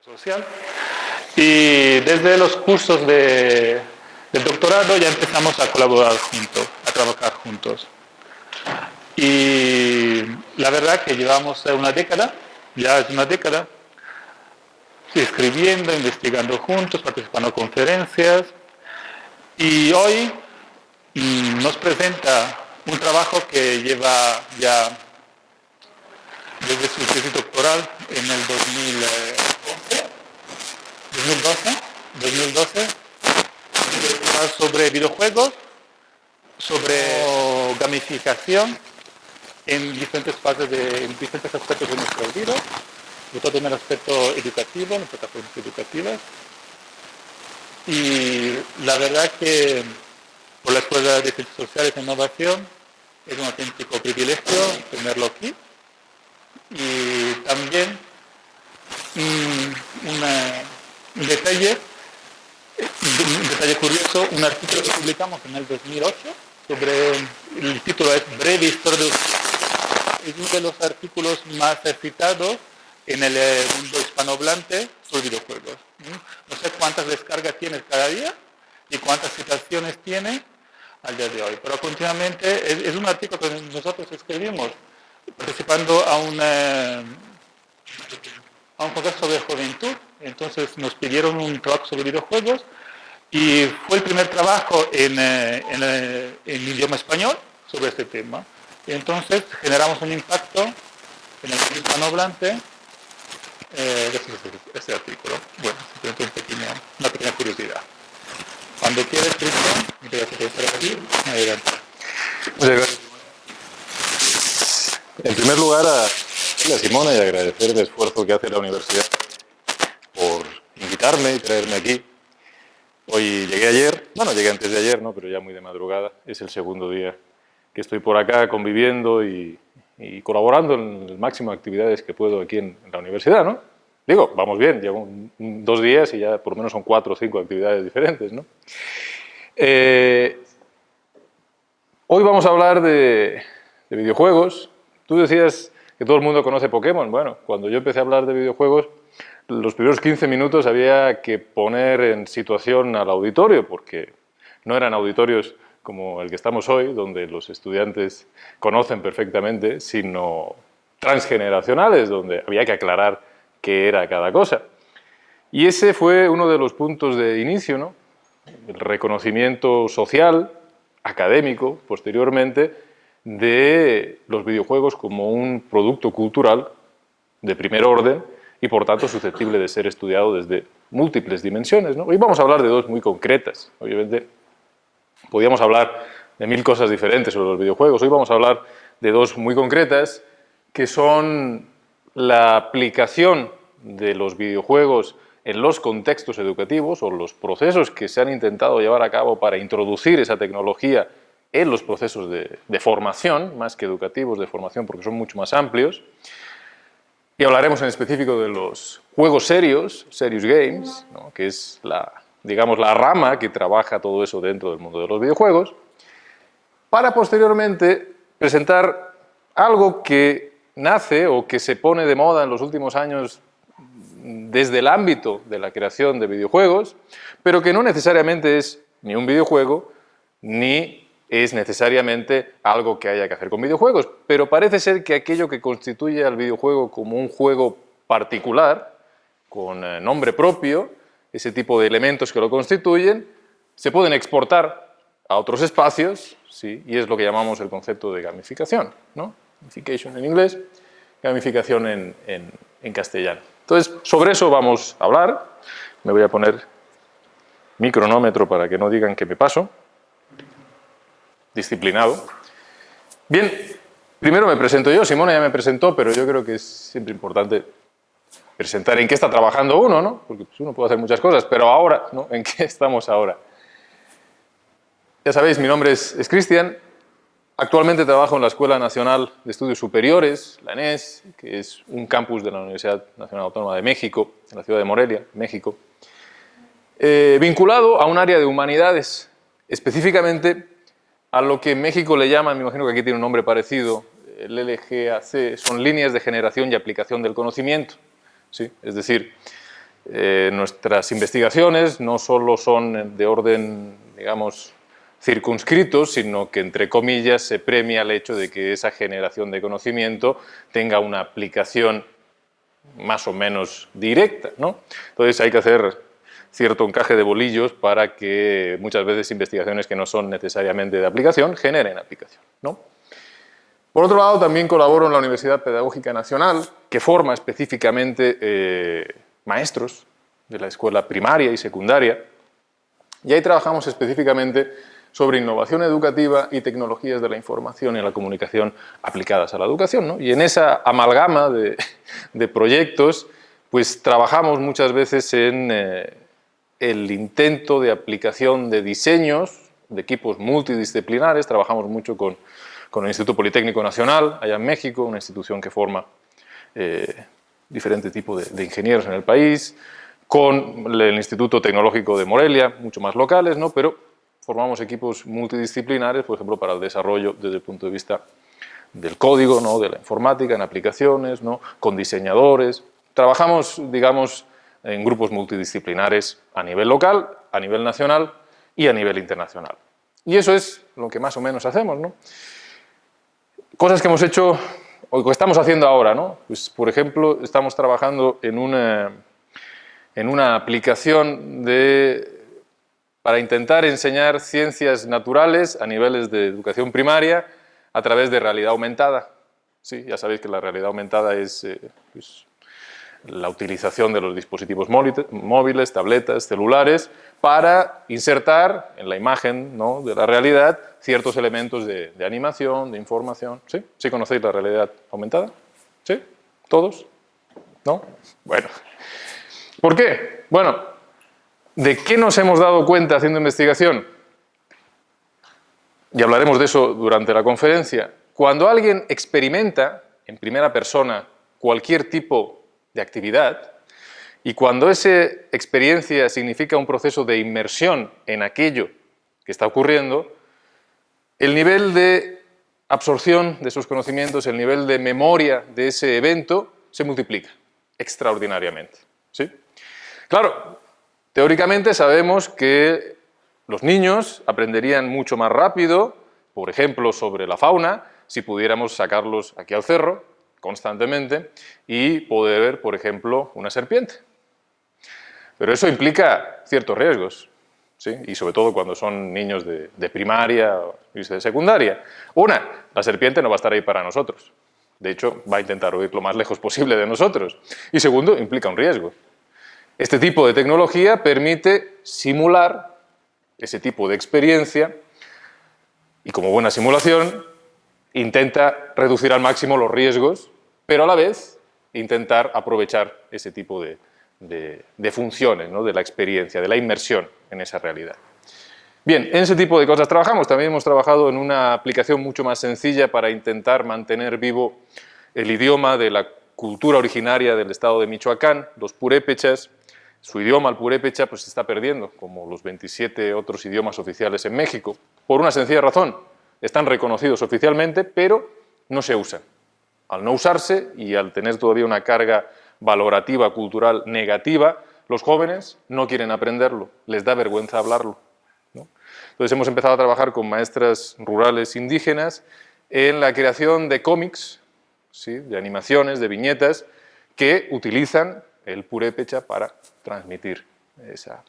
social. Y desde los cursos del doctorado ya empezamos a colaborar juntos, a trabajar juntos. Y la verdad que llevamos una década, ya es una década, escribiendo, investigando juntos, participando en conferencias. Y hoy nos presenta un trabajo que lleva ya desde su tesis doctoral en el 2012, sobre videojuegos, sobre gamificación en diferentes en diferentes aspectos de nuestra vida, sobre todo en el aspecto educativo, en las plataformas educativas. Y la verdad que por la Escuela de Ciencias Sociales e Innovación es un auténtico privilegio tenerlo aquí. Y también un detalle curioso, un artículo que publicamos en el 2008 el título es Breve Historia de es uno de los artículos más citados en el mundo hispanohablante sobre videojuegos. No sé cuántas descargas tiene cada día y cuántas citaciones tiene al día de hoy, pero continuamente es un artículo que nosotros escribimos participando a un congreso de juventud. Entonces nos pidieron un trabajo sobre videojuegos y fue el primer trabajo en idioma español sobre este tema. Y entonces generamos un impacto en el mundo hispanohablante de este artículo. Bueno, simplemente una pequeña curiosidad. Cuando quieras, Cristian, gracias por estar aquí. Adelante. Muchas gracias. En primer lugar, a Simona y agradecer el esfuerzo que hace la universidad por invitarme y traerme aquí. Hoy llegué ayer, bueno, llegué antes de ayer, ¿no? Pero ya muy de madrugada. Es el segundo día que estoy por acá conviviendo y colaborando en el máximo de actividades que puedo aquí en la universidad, ¿no? Digo, vamos bien, llevo 2 días y ya por lo menos son 4 o 5 actividades diferentes, ¿no? Hoy vamos a hablar de videojuegos. Tú decías que todo el mundo conoce Pokémon. Bueno, cuando yo empecé a hablar de videojuegos, los primeros 15 minutos había que poner en situación al auditorio, porque no eran auditorios como el que estamos hoy, donde los estudiantes conocen perfectamente, sino transgeneracionales, donde había que aclarar qué era cada cosa. Y ese fue uno de los puntos de inicio, ¿no? El reconocimiento social, académico, posteriormente, de los videojuegos como un producto cultural de primer orden y, por tanto, susceptible de ser estudiado desde múltiples dimensiones, ¿no? Hoy vamos a hablar de 2 muy concretas. Obviamente, podríamos hablar de 1000 cosas diferentes sobre los videojuegos. Hoy vamos a hablar de 2 muy concretas, que son la aplicación de los videojuegos en los contextos educativos o los procesos que se han intentado llevar a cabo para introducir esa tecnología en los procesos de formación, más que educativos, de formación, porque son mucho más amplios. Y hablaremos en específico de los juegos serious games, ¿no? Que es digamos, la rama que trabaja todo eso dentro del mundo de los videojuegos, para posteriormente presentar algo que nace o que se pone de moda en los últimos años desde el ámbito de la creación de videojuegos, pero que no necesariamente es ni un videojuego, ni es necesariamente algo que haya que hacer con videojuegos, pero parece ser que aquello que constituye al videojuego como un juego particular, con nombre propio, ese tipo de elementos que lo constituyen, se pueden exportar a otros espacios, ¿sí? Y es lo que llamamos el concepto de gamificación, ¿no? Gamification en inglés, gamificación en castellano. Entonces, sobre eso vamos a hablar. Me voy a poner mi cronómetro para que no digan que me paso. Disciplinado. Bien, primero me presento yo. Simona ya me presentó, pero yo creo que es siempre importante presentar en qué está trabajando uno, ¿no? Porque pues, uno puede hacer muchas cosas, pero ahora, ¿no? ¿En qué estamos ahora? Ya sabéis, mi nombre es Cristian. Actualmente trabajo en la Escuela Nacional de Estudios Superiores, la ENES, que es un campus de la Universidad Nacional Autónoma de México, en la ciudad de Morelia, México, vinculado a un área de humanidades, específicamente a lo que en México le llaman, me imagino que aquí tiene un nombre parecido, el LGAC, son líneas de generación y aplicación del conocimiento, ¿sí? Es decir, Nuestras investigaciones no solo son de orden, digamos, circunscrito, sino que, entre comillas, se premia el hecho de que esa generación de conocimiento tenga una aplicación más o menos directa, ¿no? Entonces hay que hacer cierto encaje de bolillos para que muchas veces investigaciones que no son necesariamente de aplicación generen aplicación, ¿no? Por otro lado, también colaboro en la Universidad Pedagógica Nacional, que forma específicamente maestros de la escuela primaria y secundaria, y ahí trabajamos específicamente sobre innovación educativa y tecnologías de la información y la comunicación aplicadas a la educación, ¿no? Y en esa amalgama de proyectos, pues trabajamos muchas veces en el intento de aplicación de diseños de equipos multidisciplinares. Trabajamos mucho con el Instituto Politécnico Nacional, allá en México, una institución que forma diferentes tipos de ingenieros en el país, con el Instituto Tecnológico de Morelia, mucho más locales, ¿no? Pero formamos equipos multidisciplinares, por ejemplo, para el desarrollo desde el punto de vista del código, ¿no? De la informática, en aplicaciones, ¿no? Con diseñadores. Trabajamos, digamos, en grupos multidisciplinares a nivel local, a nivel nacional y a nivel internacional. Y eso es lo que más o menos hacemos, ¿no? Cosas que hemos hecho, o que estamos haciendo ahora, ¿no? Pues, por ejemplo, estamos trabajando en una aplicación para intentar enseñar ciencias naturales a niveles de educación primaria a través de realidad aumentada. Sí, ya sabéis que la realidad aumentada es pues, la utilización de los dispositivos móviles, tabletas, celulares, para insertar en la imagen, ¿no? de la realidad ciertos elementos de animación, de información. ¿Sí? ¿Sí conocéis la realidad aumentada? ¿Sí? ¿Todos? ¿No? Bueno. ¿Por qué? Bueno, ¿de qué nos hemos dado cuenta haciendo investigación? Y hablaremos de eso durante la conferencia. Cuando alguien experimenta en primera persona cualquier tipo de actividad, y cuando esa experiencia significa un proceso de inmersión en aquello que está ocurriendo, el nivel de absorción de esos conocimientos, el nivel de memoria de ese evento, se multiplica extraordinariamente. ¿Sí? Claro, teóricamente sabemos que los niños aprenderían mucho más rápido, por ejemplo, sobre la fauna, si pudiéramos sacarlos aquí al cerro constantemente y poder ver, por ejemplo, una serpiente. Pero eso implica ciertos riesgos, ¿sí? Y sobre todo cuando son niños de primaria y de secundaria. La serpiente no va a estar ahí para nosotros. De hecho, va a intentar huir lo más lejos posible de nosotros. Y segundo, implica un riesgo. Este tipo de tecnología permite simular ese tipo de experiencia y, como buena simulación, intenta reducir al máximo los riesgos, pero a la vez intentar aprovechar ese tipo de funciones, ¿no? de la experiencia, de la inmersión en esa realidad. Bien, en ese tipo de cosas trabajamos. También hemos trabajado en una aplicación mucho más sencilla para intentar mantener vivo el idioma de la cultura originaria del estado de Michoacán, los purépechas. Su idioma, el purépecha, pues se está perdiendo, como los 27 otros idiomas oficiales en México, por una sencilla razón. Están reconocidos oficialmente, pero no se usan. Al no usarse y al tener todavía una carga valorativa, cultural negativa, los jóvenes no quieren aprenderlo, les da vergüenza hablarlo, ¿no? Entonces hemos empezado a trabajar con maestras rurales indígenas en la creación de cómics, ¿sí? de animaciones, de viñetas, que utilizan el purépecha para transmitir esa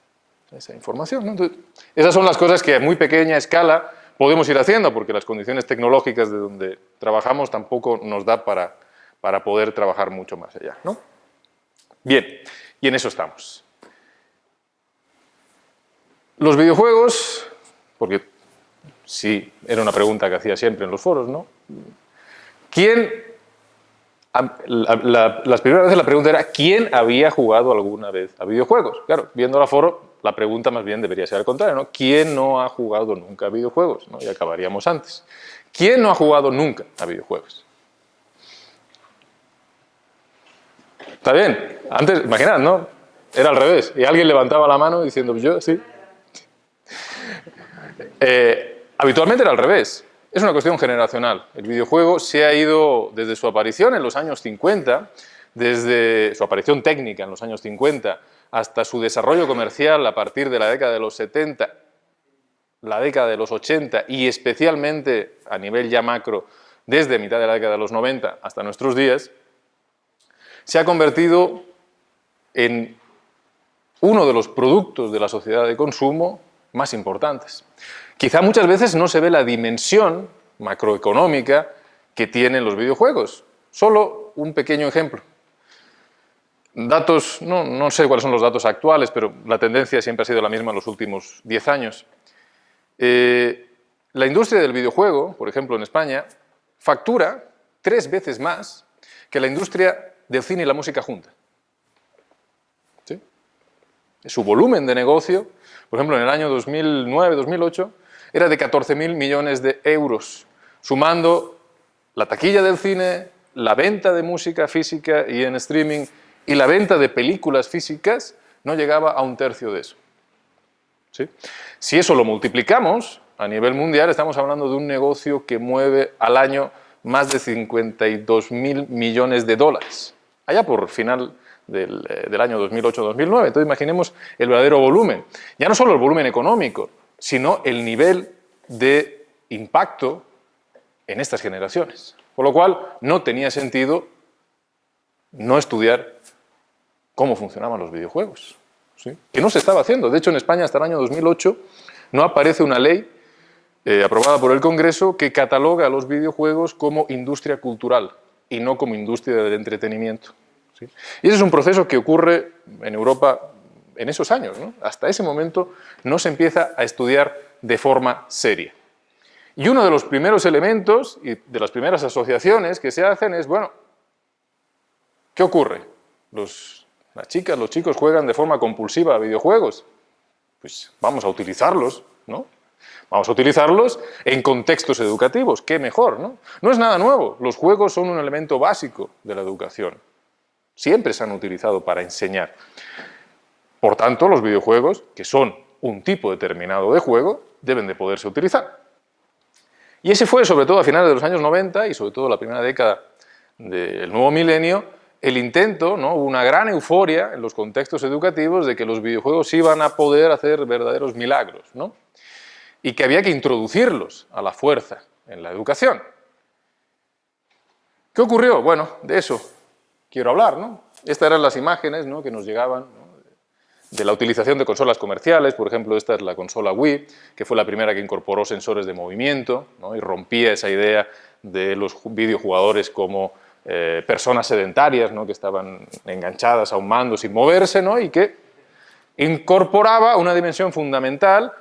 información, ¿no? Entonces, esas son las cosas que a muy pequeña escala podemos ir haciendo, porque las condiciones tecnológicas de donde trabajamos tampoco nos da para poder trabajar mucho más allá, ¿no? Bien, y en eso estamos. Los videojuegos, porque sí, era una pregunta que hacía siempre en los foros, ¿no? Las primeras veces la pregunta era ¿quién había jugado alguna vez a videojuegos? Claro, viendo el foro, la pregunta más bien debería ser al contrario, ¿no? ¿Quién no ha jugado nunca a videojuegos? ¿No? Y acabaríamos antes. ¿Quién no ha jugado nunca a videojuegos? Está bien, antes, imaginad, ¿no? Era al revés, y alguien levantaba la mano diciendo, yo, sí. Habitualmente era al revés. Es una cuestión generacional. El videojuego se ha ido desde su aparición en los años 50, desde su aparición técnica en los años 50, hasta su desarrollo comercial a partir de la década de los 70, la década de los 80 y especialmente a nivel ya macro desde mitad de la década de los 90 hasta nuestros días, se ha convertido en uno de los productos de la sociedad de consumo más importantes. Quizá muchas veces no se ve la dimensión macroeconómica que tienen los videojuegos. Solo un pequeño ejemplo. Datos, no sé cuáles son los datos actuales, pero la tendencia siempre ha sido la misma en los últimos 10 años. La industria del videojuego, por ejemplo, en España, factura 3 veces más que la industria del cine y la música junta. ¿Sí? Su volumen de negocio, por ejemplo, en el año 2009-2008, era de 14.000 millones de euros, sumando la taquilla del cine, la venta de música física y en streaming y la venta de películas físicas, no llegaba a 1/3 de eso. ¿Sí? Si eso lo multiplicamos a nivel mundial, estamos hablando de un negocio que mueve al año más de 52.000 millones de dólares, allá por final del año 2008-2009. Entonces imaginemos el verdadero volumen. Ya no solo el volumen económico, sino el nivel de impacto en estas generaciones. Por lo cual no tenía sentido no estudiar cómo funcionaban los videojuegos, ¿sí? Que no se estaba haciendo. De hecho, en España hasta el año 2008 no aparece una ley aprobada por el Congreso que cataloga a los videojuegos como industria cultural y no como industria del entretenimiento, ¿sí? Y ese es un proceso que ocurre en Europa en esos años, ¿no? Hasta ese momento no se empieza a estudiar de forma seria. Y uno de los primeros elementos y de las primeras asociaciones que se hacen es, bueno, ¿qué ocurre? Las chicas, los chicos juegan de forma compulsiva a videojuegos. Pues vamos a utilizarlos, ¿no? Vamos a utilizarlos en contextos educativos, qué mejor, ¿no? No es nada nuevo, los juegos son un elemento básico de la educación. Siempre se han utilizado para enseñar. Por tanto, los videojuegos, que son un tipo determinado de juego, deben de poderse utilizar. Y ese fue, sobre todo a finales de los años 90 y sobre todo la primera década del nuevo milenio, el intento, ¿no? Una gran euforia en los contextos educativos de que los videojuegos iban a poder hacer verdaderos milagros, ¿no? Y que había que introducirlos a la fuerza en la educación. ¿Qué ocurrió? Bueno, de eso quiero hablar, ¿no? Estas eran las imágenes, ¿no?, que nos llegaban, ¿no?, de la utilización de consolas comerciales. Por ejemplo, esta es la consola Wii, que fue la primera que incorporó sensores de movimiento, ¿no?, y rompía esa idea de los videojugadores como personas sedentarias, ¿no?, que estaban enganchadas a un mando sin moverse, ¿no?, y que incorporaba una dimensión fundamental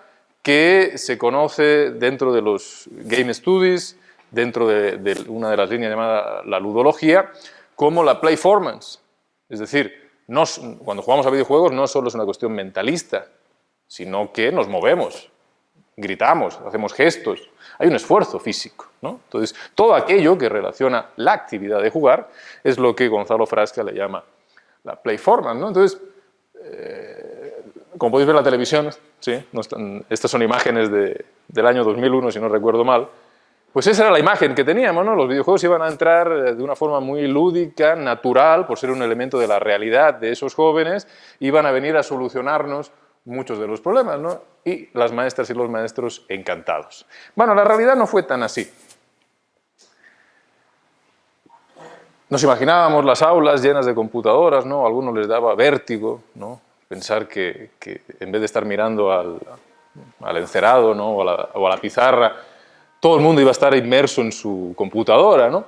que se conoce dentro de los game studies, dentro de una de las líneas llamada la ludología, como la playformance. Es decir, cuando jugamos a videojuegos no solo es una cuestión mentalista, sino que nos movemos, gritamos, hacemos gestos, hay un esfuerzo físico, ¿no? Entonces, todo aquello que relaciona la actividad de jugar es lo que Gonzalo Frasca le llama la playformance, ¿no? Entonces, como podéis ver en la televisión, ¿sí?, estas son imágenes del año 2001, si no recuerdo mal, pues esa era la imagen que teníamos, ¿no? Los videojuegos iban a entrar de una forma muy lúdica, natural, por ser un elemento de la realidad de esos jóvenes, iban a venir a solucionarnos muchos de los problemas, ¿no? Y las maestras y los maestros encantados. Bueno, la realidad no fue tan así. Nos imaginábamos las aulas llenas de computadoras, ¿no? A algunos les daba vértigo, ¿no?, pensar que en vez de estar mirando al encerado, ¿no?, o a la pizarra, todo el mundo iba a estar inmerso en su computadora, ¿no?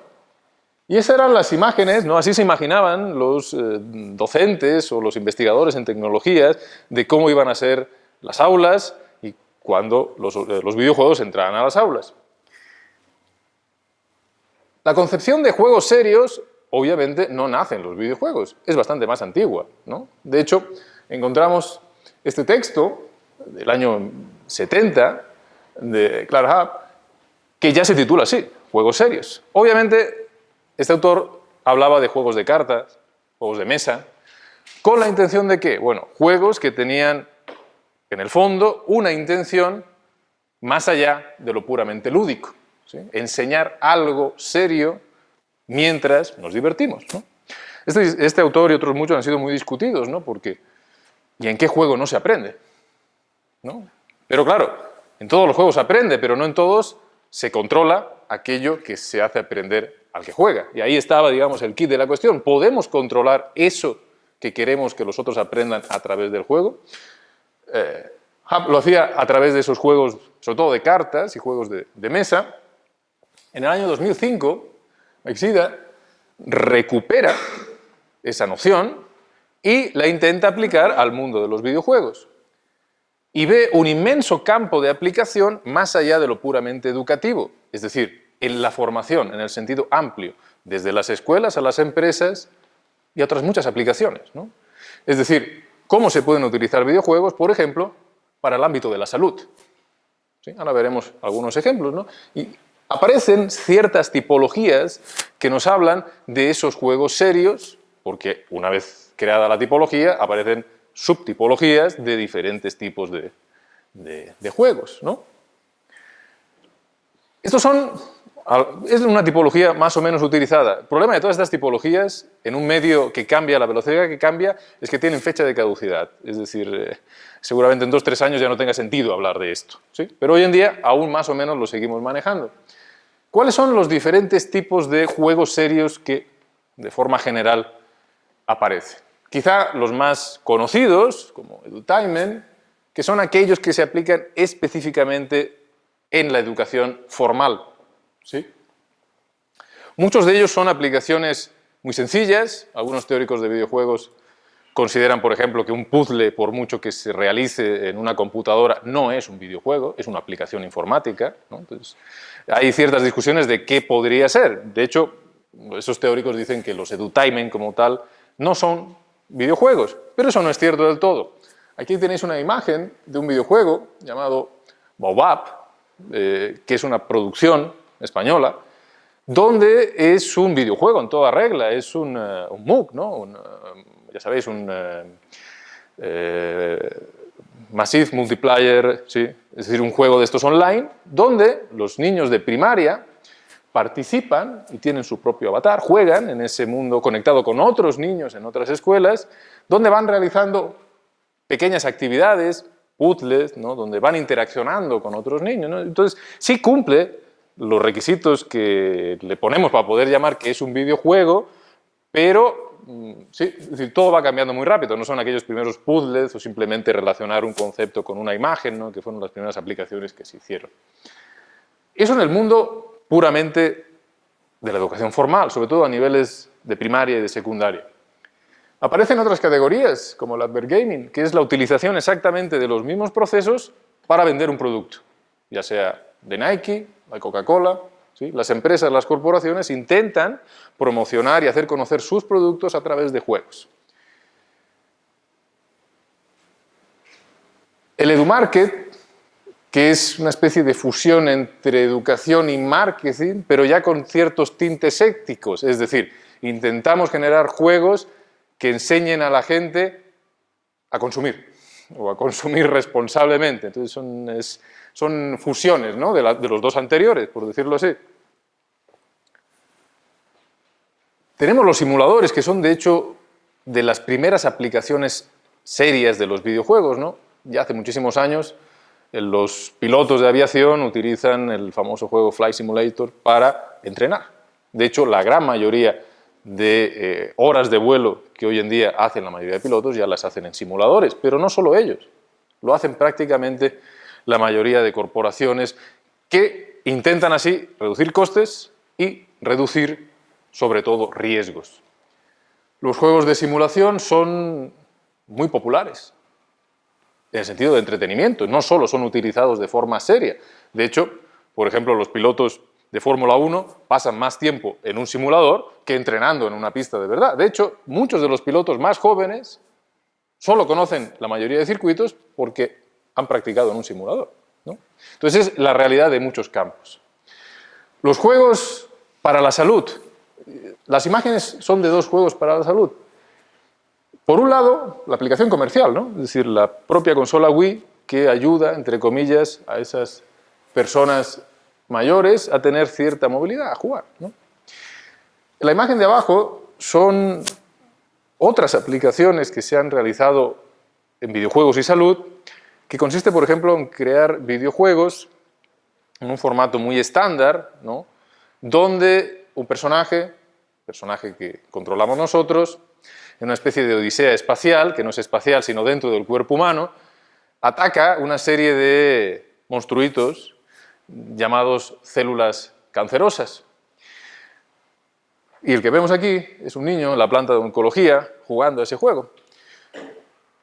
Y esas eran las imágenes, ¿no? Así se imaginaban los docentes o los investigadores en tecnologías de cómo iban a ser las aulas y cuando los videojuegos entraran a las aulas. La concepción de juegos serios, obviamente, no nace en los videojuegos, es bastante más antigua, ¿no? De hecho, encontramos este texto del año 70 de Clark Hub, que ya se titula así, Juegos serios. Obviamente, este autor hablaba de juegos de cartas, juegos de mesa, con la intención de ¿qué? Bueno, juegos que tenían, en el fondo, una intención más allá de lo puramente lúdico, ¿sí? Enseñar algo serio mientras nos divertimos, ¿no? Este autor y otros muchos han sido muy discutidos, ¿no? Porque ¿Y en qué juego no se aprende? ¿No? Pero claro, en todos los juegos se aprende, pero no en todos se controla aquello que se hace aprender al que juega. Y ahí estaba, digamos, el kit de la cuestión. ¿Podemos controlar eso que queremos que los otros aprendan a través del juego? Hub lo hacía a través de esos juegos, sobre todo de cartas y juegos de mesa. En el año 2005, Aixida recupera esa noción y la intenta aplicar al mundo de los videojuegos. Y ve un inmenso campo de aplicación más allá de lo puramente educativo, es decir, en la formación, en el sentido amplio, desde las escuelas a las empresas y a otras muchas aplicaciones, ¿no? Es decir, cómo se pueden utilizar videojuegos, por ejemplo, para el ámbito de la salud. ¿Sí? Ahora veremos algunos ejemplos, ¿no? Y aparecen ciertas tipologías que nos hablan de esos juegos serios, porque una vez creada la tipología, aparecen subtipologías de diferentes tipos de juegos, ¿no? Es una tipología más o menos utilizada. El problema de todas estas tipologías, en un medio que cambia, la velocidad que cambia, es que tienen fecha de caducidad. Es decir, seguramente en 2 o 3 años ya no tenga sentido hablar de esto, ¿sí? Pero hoy en día aún más o menos lo seguimos manejando. ¿Cuáles son los diferentes tipos de juegos serios que, de forma general, aparecen? Quizá los más conocidos, como edutainment, que son aquellos que se aplican específicamente en la educación formal, ¿sí? Muchos de ellos son aplicaciones muy sencillas. Algunos teóricos de videojuegos consideran, por ejemplo, que un puzzle, por mucho que se realice en una computadora, no es un videojuego, es una aplicación informática, ¿no? Entonces, hay ciertas discusiones de qué podría ser. De hecho, esos teóricos dicen que los edutainment como tal no son videojuegos, pero eso no es cierto del todo. Aquí tenéis una imagen de un videojuego llamado Baobab, que es una producción española, donde es un videojuego en toda regla, es un MOOC, ¿no? Ya sabéis, un Massive Multiplayer, ¿sí? Es decir, un juego de estos online, donde los niños de primaria participan y tienen su propio avatar, juegan en ese mundo conectado con otros niños en otras escuelas, donde van realizando pequeñas actividades, puzzles, ¿no? Donde van interaccionando con otros niños, ¿no? Entonces, sí cumple los requisitos que le ponemos para poder llamar que es un videojuego, pero sí, es decir, todo va cambiando muy rápido, no son aquellos primeros puzzles o simplemente relacionar un concepto con una imagen, ¿no? Que fueron las primeras aplicaciones que se hicieron. Eso en el mundo puramente de la educación formal, sobre todo a niveles de primaria y de secundaria. Aparecen otras categorías, como el advergaming, que es la utilización exactamente de los mismos procesos para vender un producto, ya sea de Nike, de Coca-Cola, ¿sí? Las empresas, las corporaciones intentan promocionar y hacer conocer sus productos a través de juegos. El EduMarket, que es una especie de fusión entre educación y marketing, pero ya con ciertos tintes éticos, es decir, intentamos generar juegos que enseñen a la gente a consumir, o a consumir responsablemente. Entonces son fusiones, ¿no? de los dos anteriores, por decirlo así. Tenemos los simuladores, que son de hecho de las primeras aplicaciones serias de los videojuegos, ¿no? Ya hace muchísimos años los pilotos de aviación utilizan el famoso juego Flight Simulator para entrenar. De hecho, la gran mayoría de horas de vuelo que hoy en día hacen la mayoría de pilotos ya las hacen en simuladores, pero no solo ellos, lo hacen prácticamente la mayoría de corporaciones que intentan así reducir costes y reducir, sobre todo, riesgos. Los juegos de simulación son muy populares en el sentido de entretenimiento, no solo son utilizados de forma seria. De hecho, por ejemplo, los pilotos de Fórmula 1 pasan más tiempo en un simulador que entrenando en una pista de verdad. De hecho, muchos de los pilotos más jóvenes solo conocen la mayoría de circuitos porque han practicado en un simulador, ¿no? Entonces, es la realidad de muchos campos. Los juegos para la salud. Las imágenes son de 2 juegos para la salud. Por un lado, la aplicación comercial, ¿no? Es decir, la propia consola Wii que ayuda, entre comillas, a esas personas mayores a tener cierta movilidad, a jugar, ¿no? En la imagen de abajo son otras aplicaciones que se han realizado en videojuegos y salud, que consiste, por ejemplo, en crear videojuegos en un formato muy estándar, ¿no? Donde un personaje que controlamos nosotros, en una especie de odisea espacial, que no es espacial sino dentro del cuerpo humano, ataca una serie de monstruitos llamados células cancerosas. Y el que vemos aquí es un niño en la planta de oncología jugando a ese juego.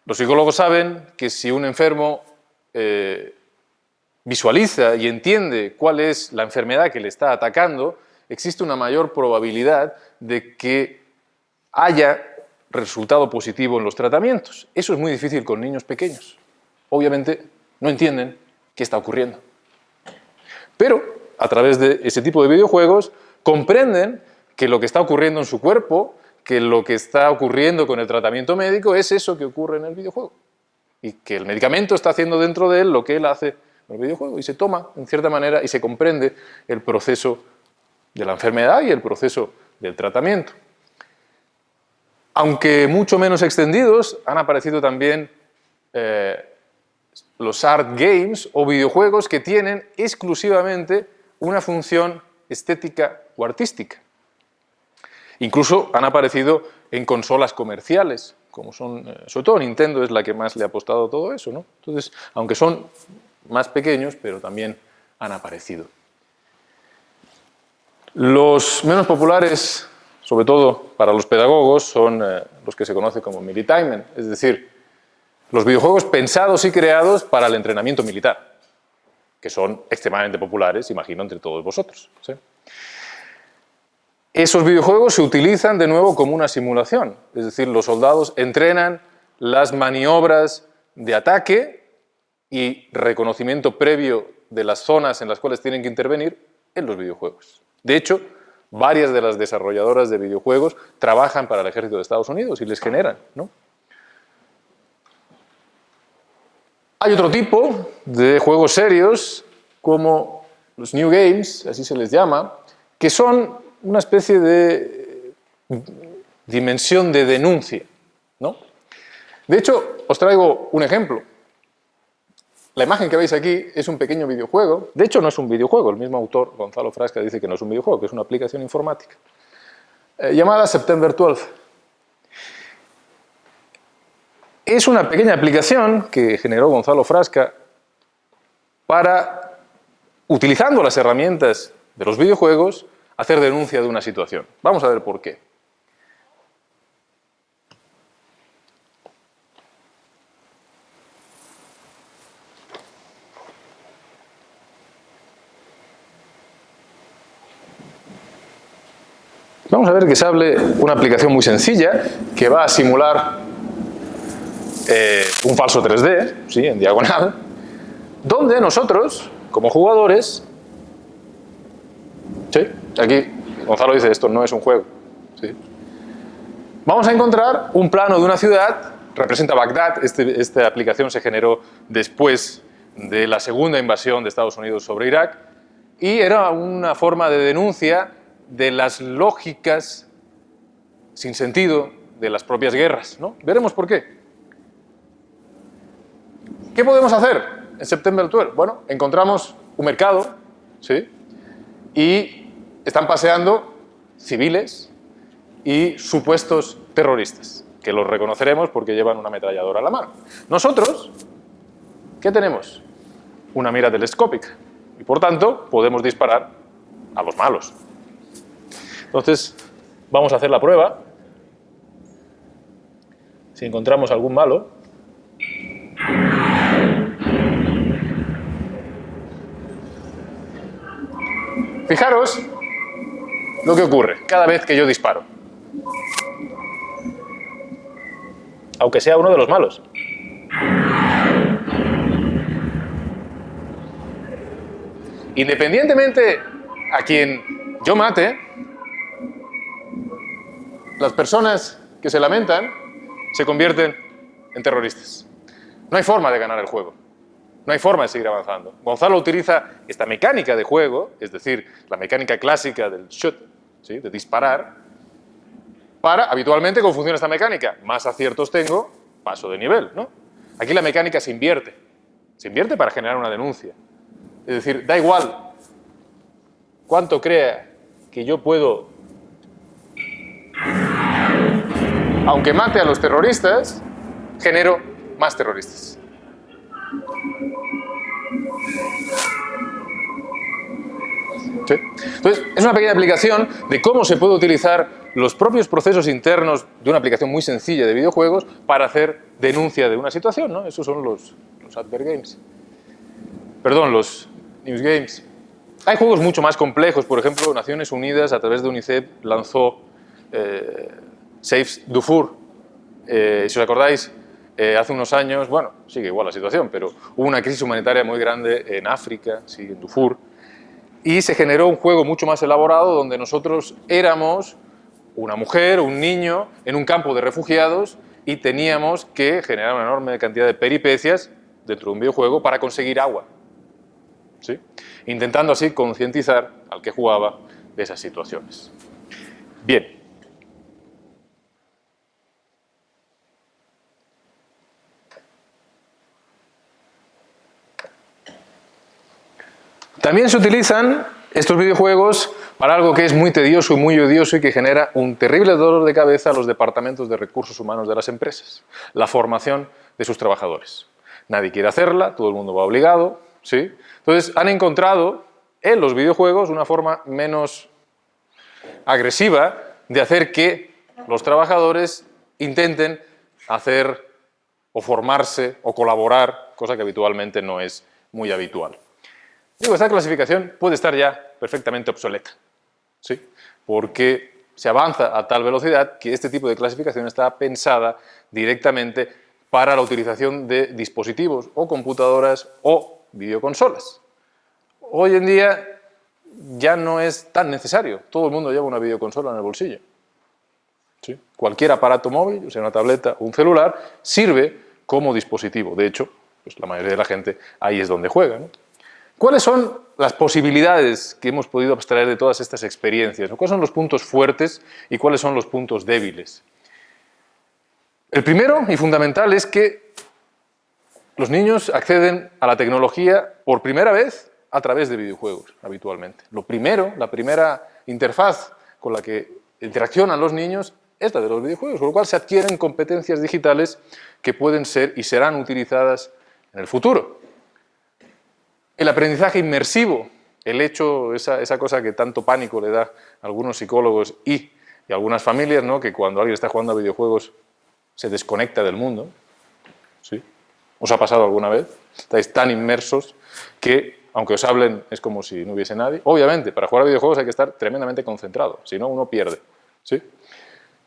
Los psicólogos saben que si un enfermo visualiza y entiende cuál es la enfermedad que le está atacando, existe una mayor probabilidad de que haya resultado positivo en los tratamientos. Eso es muy difícil con niños pequeños. Obviamente no entienden qué está ocurriendo. Pero a través de ese tipo de videojuegos comprenden que lo que está ocurriendo en su cuerpo, que lo que está ocurriendo con el tratamiento médico es eso que ocurre en el videojuego. Y que el medicamento está haciendo dentro de él lo que él hace en el videojuego. Y se toma, en cierta manera, y se comprende el proceso de la enfermedad y el proceso del tratamiento. Aunque mucho menos extendidos, han aparecido también los art games o videojuegos que tienen exclusivamente una función estética o artística. Incluso han aparecido en consolas comerciales, como son, sobre todo Nintendo es la que más le ha apostado a todo eso, ¿no? Entonces, aunque son más pequeños, pero también han aparecido. Los menos populares, sobre todo para los pedagogos, son los que se conocen como Militainment, es decir, los videojuegos pensados y creados para el entrenamiento militar, que son extremadamente populares, imagino, entre todos vosotros, ¿sí? Esos videojuegos se utilizan de nuevo como una simulación, es decir, los soldados entrenan las maniobras de ataque y reconocimiento previo de las zonas en las cuales tienen que intervenir en los videojuegos. De hecho, varias de las desarrolladoras de videojuegos trabajan para el ejército de Estados Unidos y les generan, ¿no? Hay otro tipo de juegos serios, como los New Games, así se les llama, que son una especie de dimensión de denuncia, ¿no? De hecho, os traigo un ejemplo. La imagen que veis aquí es un pequeño videojuego. De hecho, no es un videojuego. El mismo autor, Gonzalo Frasca, dice que no es un videojuego, que es una aplicación informática, llamada September 12. Es una pequeña aplicación que generó Gonzalo Frasca para, utilizando las herramientas de los videojuegos, hacer denuncia de una situación. Vamos a ver por qué. Vamos a ver que se hable una aplicación muy sencilla que va a simular un falso 3D, ¿sí?, en diagonal, donde nosotros, como jugadores, ¿sí?, aquí Gonzalo dice esto no es un juego, ¿sí?, vamos a encontrar un plano de una ciudad, representa Bagdad. Esta aplicación se generó después de la segunda invasión de Estados Unidos sobre Irak y era una forma de denuncia de las lógicas sin sentido de las propias guerras, ¿no? Veremos por qué. ¿Qué podemos hacer en September 12? Bueno, encontramos un mercado, ¿sí?, y están paseando civiles y supuestos terroristas, que los reconoceremos porque llevan una ametralladora a la mano. Nosotros, ¿qué tenemos? Una mira telescópica y, por tanto, podemos disparar a los malos. Entonces, vamos a hacer la prueba. Si encontramos algún malo, fijaros lo que ocurre cada vez que yo disparo, aunque sea uno de los malos. Independientemente a quien yo mate, las personas que se lamentan se convierten en terroristas. No hay forma de ganar el juego. No hay forma de seguir avanzando. Gonzalo utiliza esta mecánica de juego, es decir, la mecánica clásica del shoot, ¿sí?, de disparar, para, habitualmente, ¿cómo funciona esta mecánica? Más aciertos tengo, paso de nivel, ¿no? Aquí la mecánica se invierte. Se invierte para generar una denuncia. Es decir, da igual cuánto crea que yo puedo, aunque mate a los terroristas, genero más terroristas. ¿Sí? Entonces, es una pequeña aplicación de cómo se puede utilizar los propios procesos internos de una aplicación muy sencilla de videojuegos para hacer denuncia de una situación, ¿no? Esos son los advert games. Perdón, los news games. Hay juegos mucho más complejos. Por ejemplo, Naciones Unidas, a través de UNICEF, lanzó Safe Dufour. Si os acordáis, hace unos años, bueno, sigue igual la situación, pero hubo una crisis humanitaria muy grande en África, sí, en Dufour, y se generó un juego mucho más elaborado donde nosotros éramos una mujer, un niño, en un campo de refugiados y teníamos que generar una enorme cantidad de peripecias dentro de un videojuego para conseguir agua, ¿sí? Intentando así concientizar al que jugaba de esas situaciones. Bien. También se utilizan estos videojuegos para algo que es muy tedioso y muy odioso y que genera un terrible dolor de cabeza a los departamentos de recursos humanos de las empresas: la formación de sus trabajadores. Nadie quiere hacerla, todo el mundo va obligado, ¿sí? Entonces han encontrado en los videojuegos una forma menos agresiva de hacer que los trabajadores intenten hacer o formarse o colaborar, cosa que habitualmente no es muy habitual. Digo, esta clasificación puede estar ya perfectamente obsoleta, ¿sí? Porque se avanza a tal velocidad que este tipo de clasificación está pensada directamente para la utilización de dispositivos o computadoras o videoconsolas. Hoy en día ya no es tan necesario. Todo el mundo lleva una videoconsola en el bolsillo, ¿sí? Cualquier aparato móvil, o sea una tableta o un celular, sirve como dispositivo. De hecho, pues la mayoría de la gente ahí es donde juega, ¿no? ¿Cuáles son las posibilidades que hemos podido abstraer de todas estas experiencias? ¿Cuáles son los puntos fuertes y cuáles son los puntos débiles? El primero y fundamental es que los niños acceden a la tecnología por primera vez a través de videojuegos, habitualmente. Lo primero, la primera interfaz con la que interaccionan los niños es la de los videojuegos, con lo cual se adquieren competencias digitales que pueden ser y serán utilizadas en el futuro. El aprendizaje inmersivo, el hecho, esa cosa que tanto pánico le da a algunos psicólogos y a algunas familias, ¿no? Que cuando alguien está jugando a videojuegos se desconecta del mundo, ¿sí? ¿Os ha pasado alguna vez? Estáis tan inmersos que, aunque os hablen, es como si no hubiese nadie. Obviamente, para jugar a videojuegos hay que estar tremendamente concentrado, si no, uno pierde, ¿sí?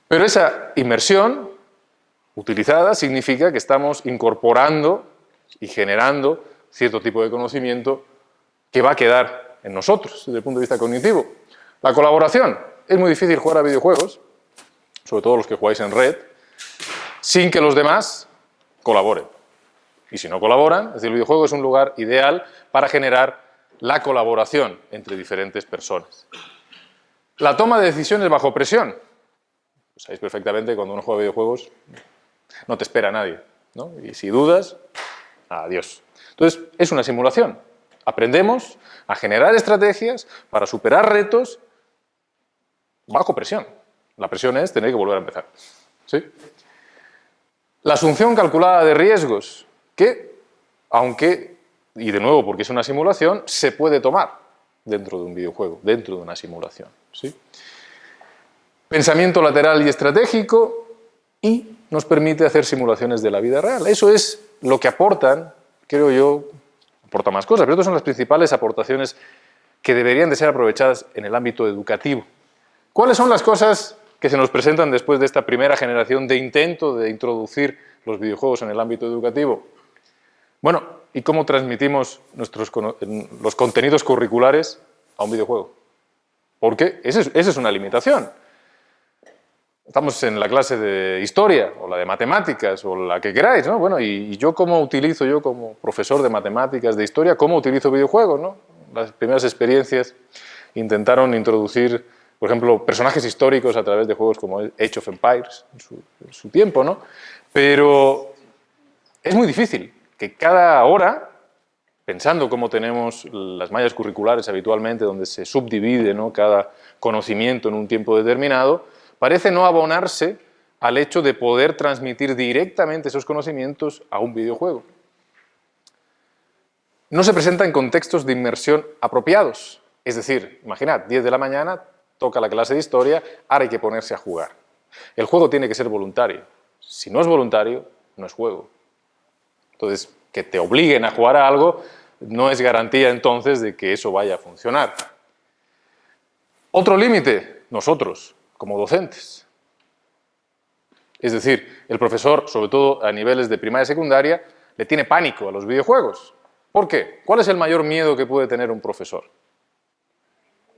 Pero esa inmersión utilizada significa que estamos incorporando y generando cierto tipo de conocimiento que va a quedar en nosotros desde el punto de vista cognitivo. La colaboración. Es muy difícil jugar a videojuegos, sobre todo los que jugáis en red, sin que los demás colaboren. Y si no colaboran, es decir, el videojuego es un lugar ideal para generar la colaboración entre diferentes personas. La toma de decisiones bajo presión. Sabéis perfectamente que cuando uno juega a videojuegos no te espera nadie, ¿no? Y si dudas, adiós. Entonces, es una simulación. Aprendemos a generar estrategias para superar retos bajo presión. La presión es tener que volver a empezar, ¿sí? La asunción calculada de riesgos, que, aunque, y de nuevo porque es una simulación, se puede tomar dentro de un videojuego, dentro de una simulación, ¿sí? Pensamiento lateral y estratégico, y nos permite hacer simulaciones de la vida real. Eso es lo que aportan, creo yo, aporta más cosas, pero estas son las principales aportaciones que deberían de ser aprovechadas en el ámbito educativo. ¿Cuáles son las cosas que se nos presentan después de esta primera generación de intento de introducir los videojuegos en el ámbito educativo? Bueno, ¿y cómo transmitimos los contenidos curriculares a un videojuego? Porque esa es una limitación. Estamos en la clase de historia, o la de matemáticas, o la que queráis, ¿no? Bueno, y yo como profesor de matemáticas, de historia, ¿cómo utilizo videojuegos, no? Las primeras experiencias intentaron introducir, por ejemplo, personajes históricos a través de juegos como Age of Empires, en su tiempo, ¿no? Pero Es muy difícil que cada hora, pensando cómo tenemos las mallas curriculares habitualmente, donde se subdivide, ¿no?, cada conocimiento en un tiempo determinado, parece no abonarse al hecho de poder transmitir directamente esos conocimientos a un videojuego. No se presenta en contextos de inmersión apropiados. Es decir, imaginad, 10 de la mañana, toca la clase de historia, ahora hay que ponerse a jugar. El juego tiene que ser voluntario. Si no es voluntario, no es juego. Entonces, que te obliguen a jugar a algo no es garantía entonces de que eso vaya a funcionar. Otro límite, nosotros, como docentes. Es decir, el profesor, sobre todo a niveles de primaria y secundaria, le tiene pánico a los videojuegos. ¿Por qué? ¿Cuál es el mayor miedo que puede tener un profesor?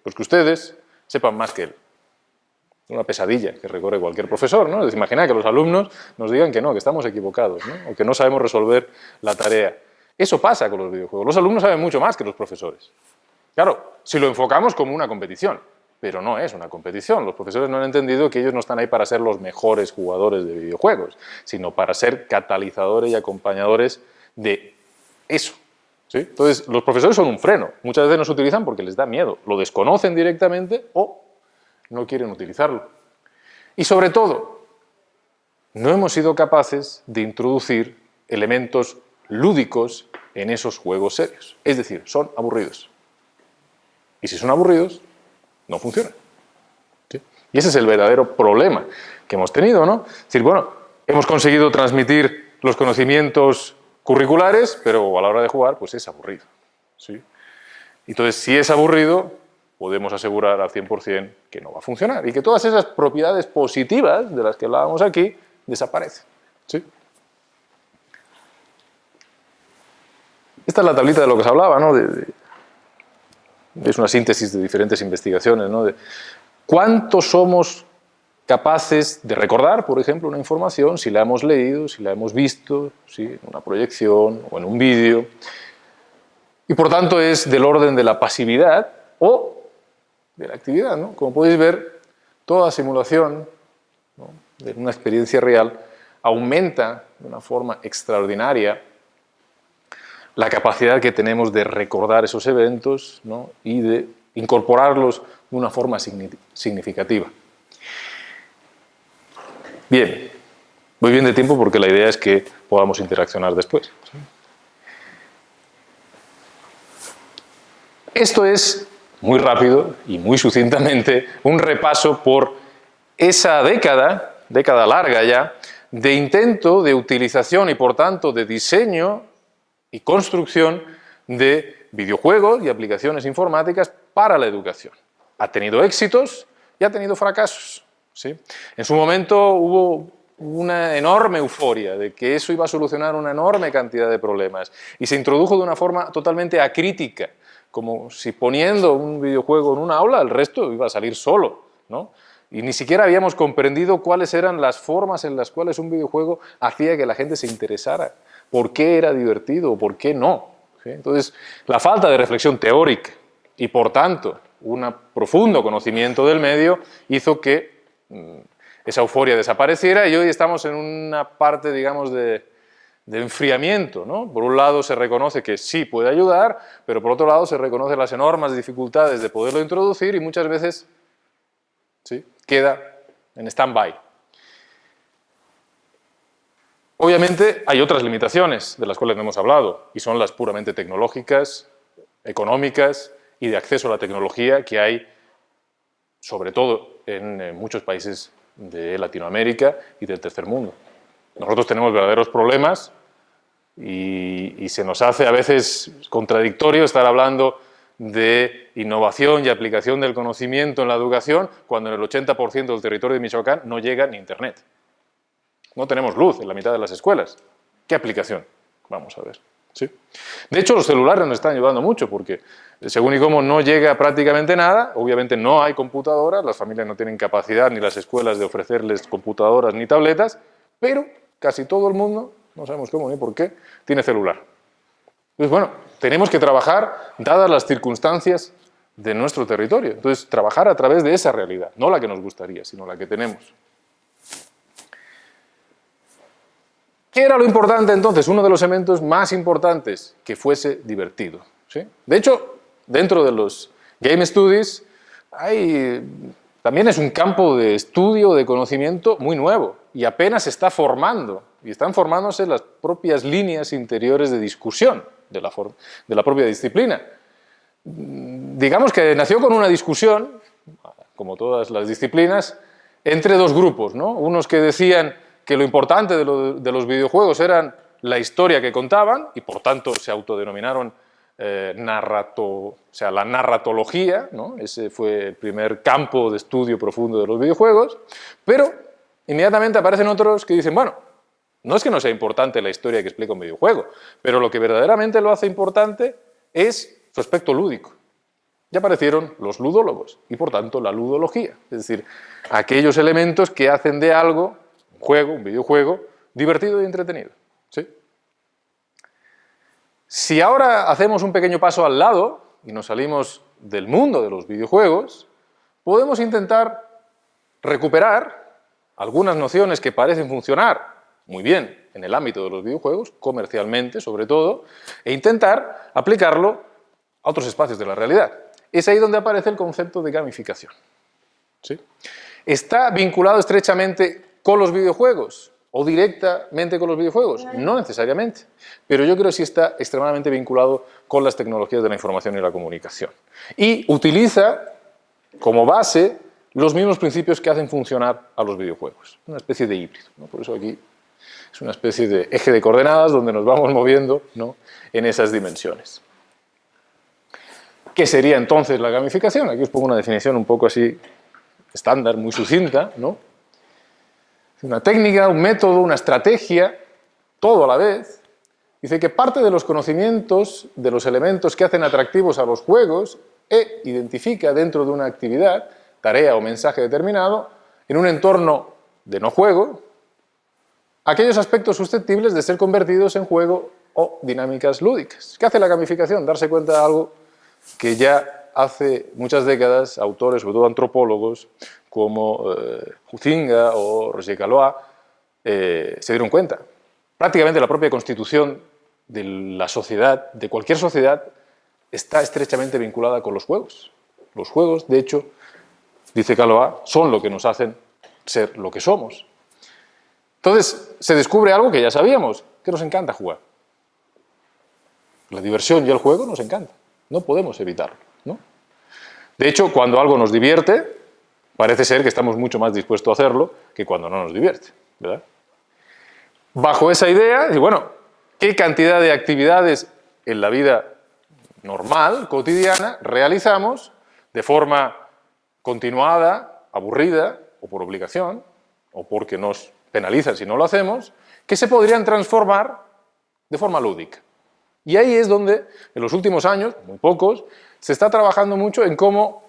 Pues que ustedes sepan más que él. Una pesadilla que recorre cualquier profesor, ¿no? Es decir, imaginad que los alumnos nos digan que no, que estamos equivocados, ¿no?, o que no sabemos resolver la tarea. Eso pasa con los videojuegos. Los alumnos saben mucho más que los profesores. Claro, si lo enfocamos como una competición, pero no es una competición. Los profesores no han entendido que ellos no están ahí para ser los mejores jugadores de videojuegos, sino para ser catalizadores y acompañadores de eso. ¿Sí? Entonces, los profesores son un freno. Muchas veces no se utilizan porque les da miedo. Lo desconocen directamente o no quieren utilizarlo. Y sobre todo, no hemos sido capaces de introducir elementos lúdicos en esos juegos serios. Es decir, son aburridos. Y si son aburridos, no funcionan. ¿Sí? Y ese es el verdadero problema que hemos tenido, ¿no? Es decir, bueno, hemos conseguido transmitir los conocimientos curriculares, pero a la hora de jugar, pues es aburrido. ¿Sí? Entonces, si es aburrido, podemos asegurar al 100% que no va a funcionar y que todas esas propiedades positivas de las que hablábamos aquí desaparecen. ¿Sí? Esta es la tablita de lo que se hablaba, ¿no? Es una síntesis de diferentes investigaciones, ¿no? De cuánto somos capaces de recordar, por ejemplo, una información si la hemos leído, si la hemos visto, ¿sí?, en una proyección o en un vídeo. Y por tanto es del orden de la pasividad o de la actividad, ¿no? Como podéis ver, toda simulación, ¿no?, de una experiencia real aumenta de una forma extraordinaria la capacidad que tenemos de recordar esos eventos, ¿no?, y de incorporarlos de una forma significativa. Bien, voy bien de tiempo porque la idea es que podamos interaccionar después. Esto es, muy rápido y muy sucintamente, un repaso por esa década larga ya, de intento de utilización y por tanto de diseño y construcción de videojuegos y aplicaciones informáticas para la educación. Ha tenido éxitos y ha tenido fracasos. ¿Sí? En su momento hubo una enorme euforia de que eso iba a solucionar una enorme cantidad de problemas y se introdujo de una forma totalmente acrítica, como si poniendo un videojuego en una aula el resto iba a salir solo, ¿no? Y ni siquiera habíamos comprendido cuáles eran las formas en las cuales un videojuego hacía que la gente se interesara, por qué era divertido o por qué no. ¿Sí? Entonces, la falta de reflexión teórica y, por tanto, un profundo conocimiento del medio hizo que esa euforia desapareciera y hoy estamos en una parte, digamos, de enfriamiento, ¿no? Por un lado se reconoce que sí puede ayudar, pero por otro lado se reconocen las enormes dificultades de poderlo introducir y muchas veces, ¿sí?, queda en stand-by. Obviamente hay otras limitaciones de las cuales no hemos hablado y son las puramente tecnológicas, económicas y de acceso a la tecnología que hay sobre todo en muchos países de Latinoamérica y del tercer mundo. Nosotros tenemos verdaderos problemas y se nos hace a veces contradictorio estar hablando de innovación y aplicación del conocimiento en la educación cuando en el 80% del territorio de Michoacán no llega ni Internet. No tenemos luz en la mitad de las escuelas. ¿Qué aplicación? Vamos a ver. ¿Sí? De hecho, los celulares nos están ayudando mucho porque, según y cómo no llega prácticamente nada, obviamente no hay computadoras, las familias no tienen capacidad ni las escuelas de ofrecerles computadoras ni tabletas, pero casi todo el mundo, no sabemos cómo ni por qué, tiene celular. Entonces, bueno, tenemos que trabajar dadas las circunstancias de nuestro territorio. Entonces, trabajar a través de esa realidad, no la que nos gustaría, sino la que tenemos. ¿Qué era lo importante entonces? Uno de los elementos más importantes, que fuese divertido, ¿sí? De hecho, dentro de los Game Studies también es un campo de estudio, de conocimiento muy nuevo y apenas se está formando. Y están formándose las propias líneas interiores de discusión de la propia disciplina. Digamos que nació con una discusión, como todas las disciplinas, entre dos grupos, ¿no? Unos que decían que lo importante de los videojuegos eran la historia que contaban y por tanto se autodenominaron la narratología, ¿no? Ese fue el primer campo de estudio profundo de los videojuegos, pero inmediatamente aparecen otros que dicen, bueno, no es que no sea importante la historia que explica un videojuego, pero lo que verdaderamente lo hace importante es su aspecto lúdico. Ya aparecieron los ludólogos y por tanto la ludología, es decir, aquellos elementos que hacen de algo, un juego, un videojuego, divertido y entretenido, ¿sí? Si ahora hacemos un pequeño paso al lado y nos salimos del mundo de los videojuegos, podemos intentar recuperar algunas nociones que parecen funcionar muy bien en el ámbito de los videojuegos, comercialmente sobre todo, e intentar aplicarlo a otros espacios de la realidad. Es ahí donde aparece el concepto de gamificación, ¿sí? ¿Está vinculado estrechamente con los videojuegos o directamente con los videojuegos? No necesariamente, pero yo creo que sí está extremadamente vinculado con las tecnologías de la información y la comunicación. Y utiliza como base los mismos principios que hacen funcionar a los videojuegos. Una especie de híbrido, ¿no? Por eso aquí es una especie de eje de coordenadas donde nos vamos moviendo, ¿no?, en esas dimensiones. ¿Qué sería entonces la gamificación? Aquí os pongo una definición un poco así estándar, muy sucinta, ¿no? Una técnica, un método, una estrategia, todo a la vez. Dice que parte de los conocimientos de los elementos que hacen atractivos a los juegos e identifica dentro de una actividad, tarea o mensaje determinado, en un entorno de no juego, aquellos aspectos susceptibles de ser convertidos en juego o dinámicas lúdicas. ¿Qué hace la gamificación? Darse cuenta de algo que ya hace muchas décadas autores, sobre todo antropólogos, como Huizinga o Roger Caillois, se dieron cuenta. Prácticamente la propia constitución de la sociedad, de cualquier sociedad, está estrechamente vinculada con los juegos. Los juegos, de hecho, dice Caillois, son lo que nos hacen ser lo que somos. Entonces, se descubre algo que ya sabíamos, que nos encanta jugar. La diversión y el juego nos encanta. No podemos evitarlo, ¿no? De hecho, cuando algo nos divierte, parece ser que estamos mucho más dispuestos a hacerlo que cuando no nos divierte, ¿verdad? Bajo esa idea, y bueno, ¿qué cantidad de actividades en la vida normal, cotidiana, realizamos de forma continuada, aburrida, o por obligación, o porque nos penalizan si no lo hacemos, que se podrían transformar de forma lúdica? Y ahí es donde, en los últimos años, muy pocos, se está trabajando mucho en cómo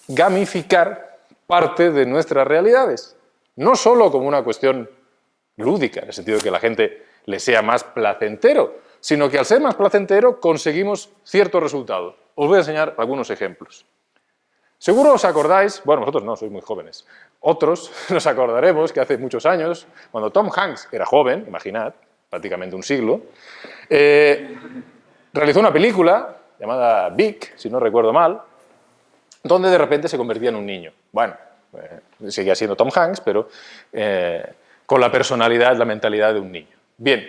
gamificar parte de nuestras realidades. No solo como una cuestión lúdica, en el sentido de que la gente le sea más placentero, sino que al ser más placentero conseguimos ciertos resultados. Os voy a enseñar algunos ejemplos. Seguro os acordáis, bueno, vosotros no, sois muy jóvenes, otros nos acordaremos que hace muchos años, cuando Tom Hanks era joven, imaginad, prácticamente un siglo, realizó una película llamada Big, si no recuerdo mal, donde de repente se convertía en un niño. Bueno, seguía siendo Tom Hanks, pero con la personalidad, la mentalidad de un niño. Bien,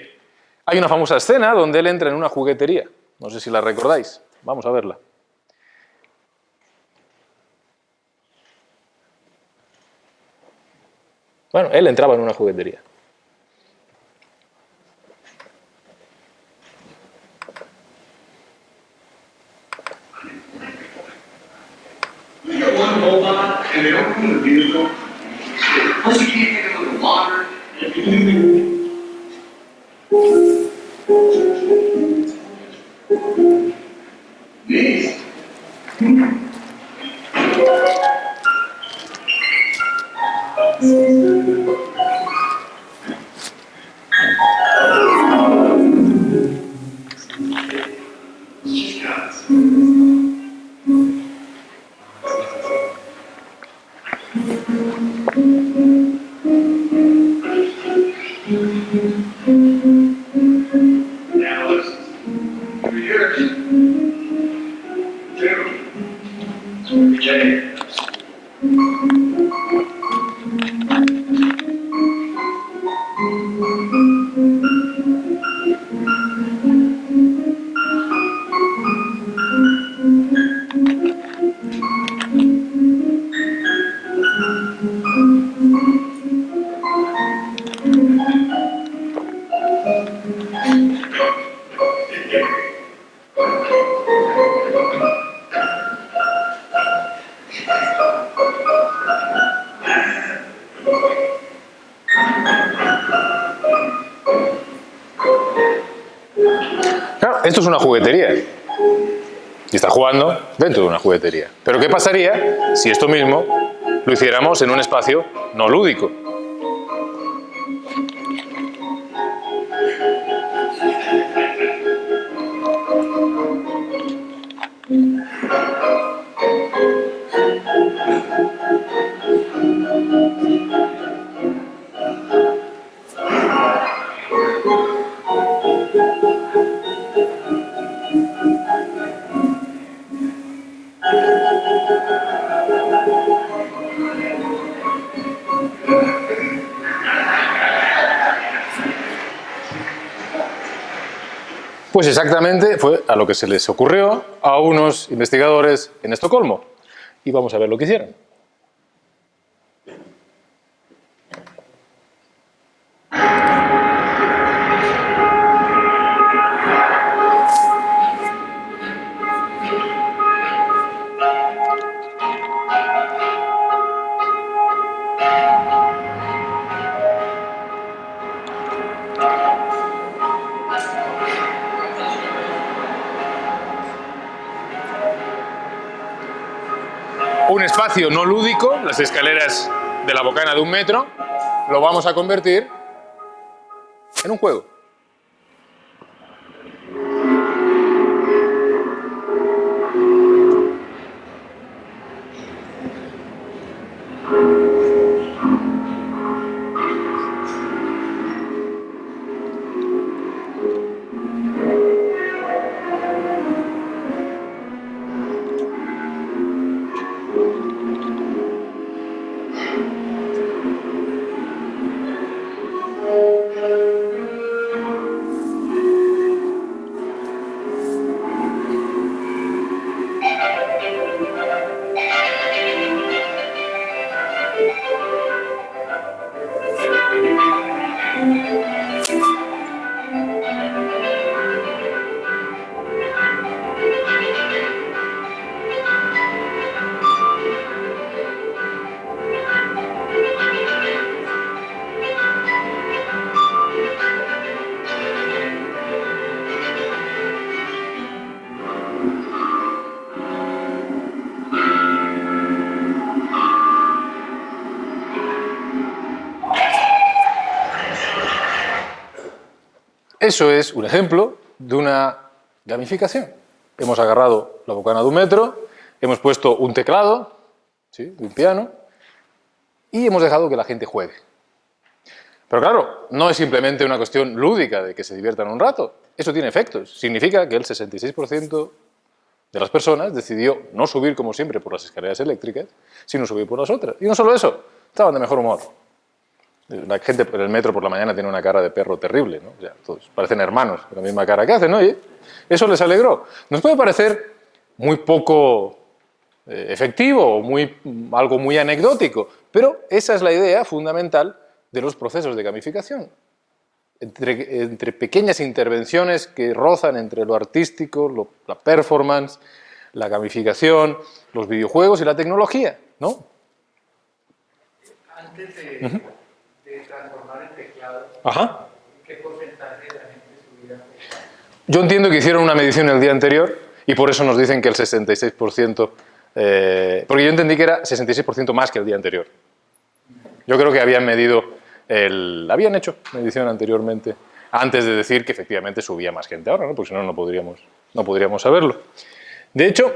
hay una famosa escena donde él entra en una juguetería. No sé si la recordáis. Vamos a verla. Bueno, él entraba en una juguetería. You get one robot and they don't come in the vehicle. Plus you can't get them in the water. Nice. Just guys. esto es una juguetería. Y está jugando dentro de una juguetería. Pero ¿qué pasaría si esto mismo lo hiciéramos en un espacio no lúdico? Pues exactamente fue a lo que se les ocurrió a unos investigadores en Estocolmo. Y vamos a ver lo que hicieron. Un espacio no lúdico, las escaleras de la bocana de 1 metro, lo vamos a convertir en un juego. Eso es un ejemplo de una gamificación. Hemos agarrado la bocana de 1 metro, hemos puesto un teclado, ¿sí?, un piano, y hemos dejado que la gente juegue. Pero claro, no es simplemente una cuestión lúdica de que se diviertan un rato. Eso tiene efectos. Significa que el 66% de las personas decidió no subir como siempre por las escaleras eléctricas, sino subir por las otras. Y no solo eso, estaban de mejor humor. La gente en el metro por la mañana tiene una cara de perro terrible, ¿no? O sea, todos parecen hermanos, con la misma cara que hacen, ¿no? Y eso les alegró. Nos puede parecer muy poco efectivo o algo muy anecdótico, pero esa es la idea fundamental de los procesos de gamificación. Entre pequeñas intervenciones que rozan entre lo artístico, la performance, la gamificación, los videojuegos y la tecnología, ¿no? Antes de transformar el teclado, Ajá. ¿qué porcentaje de la gente subía? Yo entiendo que hicieron una medición el día anterior y por eso nos dicen que el 66%, porque yo entendí que era 66% más que el día anterior. Yo creo que habían habían hecho medición anteriormente, antes de decir que efectivamente subía más gente ahora, ¿no? Porque si no, no podríamos saberlo. De hecho,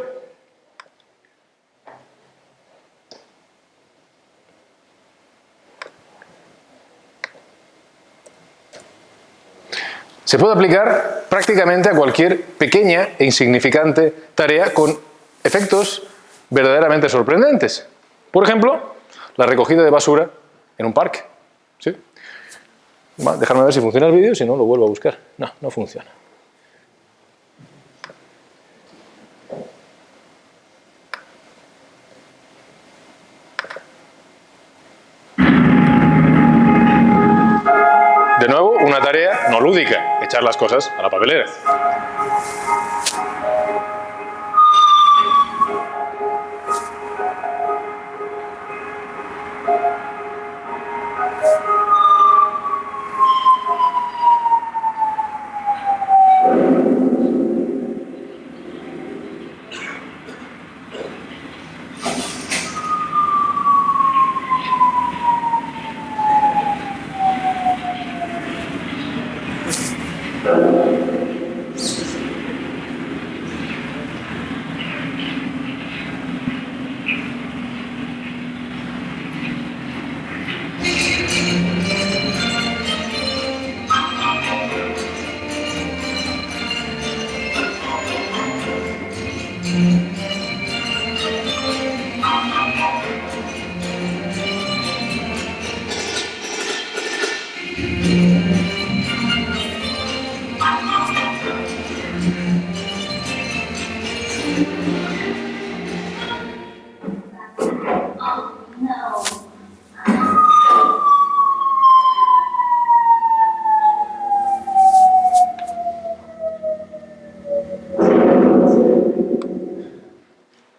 se puede aplicar prácticamente a cualquier pequeña e insignificante tarea con efectos verdaderamente sorprendentes. Por ejemplo, la recogida de basura en un parque. ¿Sí? Déjame ver si funciona el vídeo, si no lo vuelvo a buscar. No, no funciona. De nuevo, una tarea no lúdica, echar las cosas a la papelera.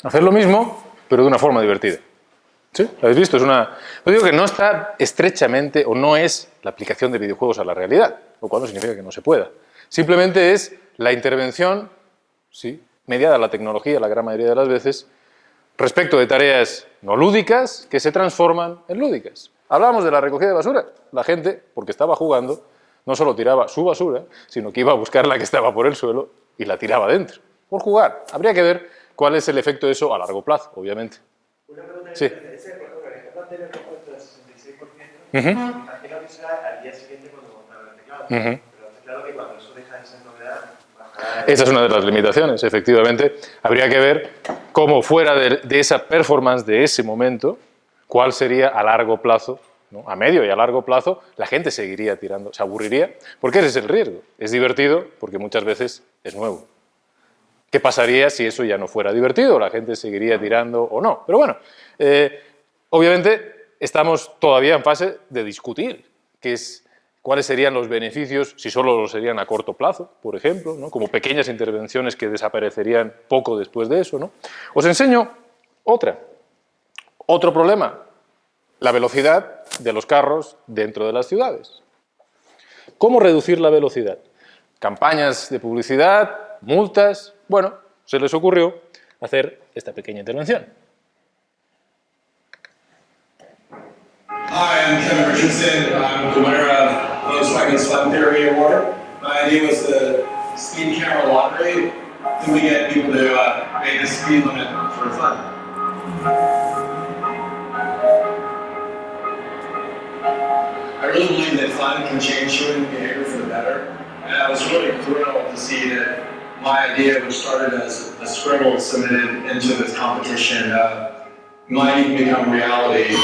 hacer lo mismo, pero de una forma divertida. ¿Sí? ¿Lo habéis visto? Yo digo que no está estrechamente o no es la aplicación de videojuegos a la realidad, lo cual no significa que no se pueda. Simplemente es la intervención, sí, mediada a la tecnología la gran mayoría de las veces, respecto de tareas no lúdicas que se transforman en lúdicas. Hablábamos de la recogida de basura. La gente, porque estaba jugando, no solo tiraba su basura, sino que iba a buscar la que estaba por el suelo y la tiraba dentro. Por jugar. Habría que ver cuál es el efecto de eso a largo plazo, obviamente. Una pregunta Sí. ese mantener el puesto del 66%, imagino que será al día siguiente cuando montaron el teclado. Pero está claro que cuando eso deja de ser novedad, bajará. Esa es una de las limitaciones, efectivamente. Habría que ver cómo fuera de esa performance de ese momento, cuál sería a largo plazo, ¿no? A medio y a largo plazo, la gente seguiría tirando, se aburriría, porque ese es el riesgo. Es divertido porque muchas veces es nuevo. ¿Qué pasaría si eso ya no fuera divertido? ¿La gente seguiría tirando o no? Pero bueno, obviamente estamos todavía en fase de discutir cuáles serían los beneficios, si solo lo serían a corto plazo, por ejemplo, ¿no? Como pequeñas intervenciones que desaparecerían poco después de eso, ¿no? Os enseño otro problema, la velocidad de los carros dentro de las ciudades. ¿Cómo reducir la velocidad? Campañas de publicidad, multas. Bueno, se les ocurrió hacer esta pequeña intervención. Hi, I'm Kevin Richardson. I'm the winner of Volkswagen's Fun Theory Award. My idea was the speed camera lottery. Can we get people to pay the speed limit for fun? I really believe that fun can change human behavior for the better. And I was really thrilled to see that my idea, which started as a scribble submitted into this competition, might even become reality.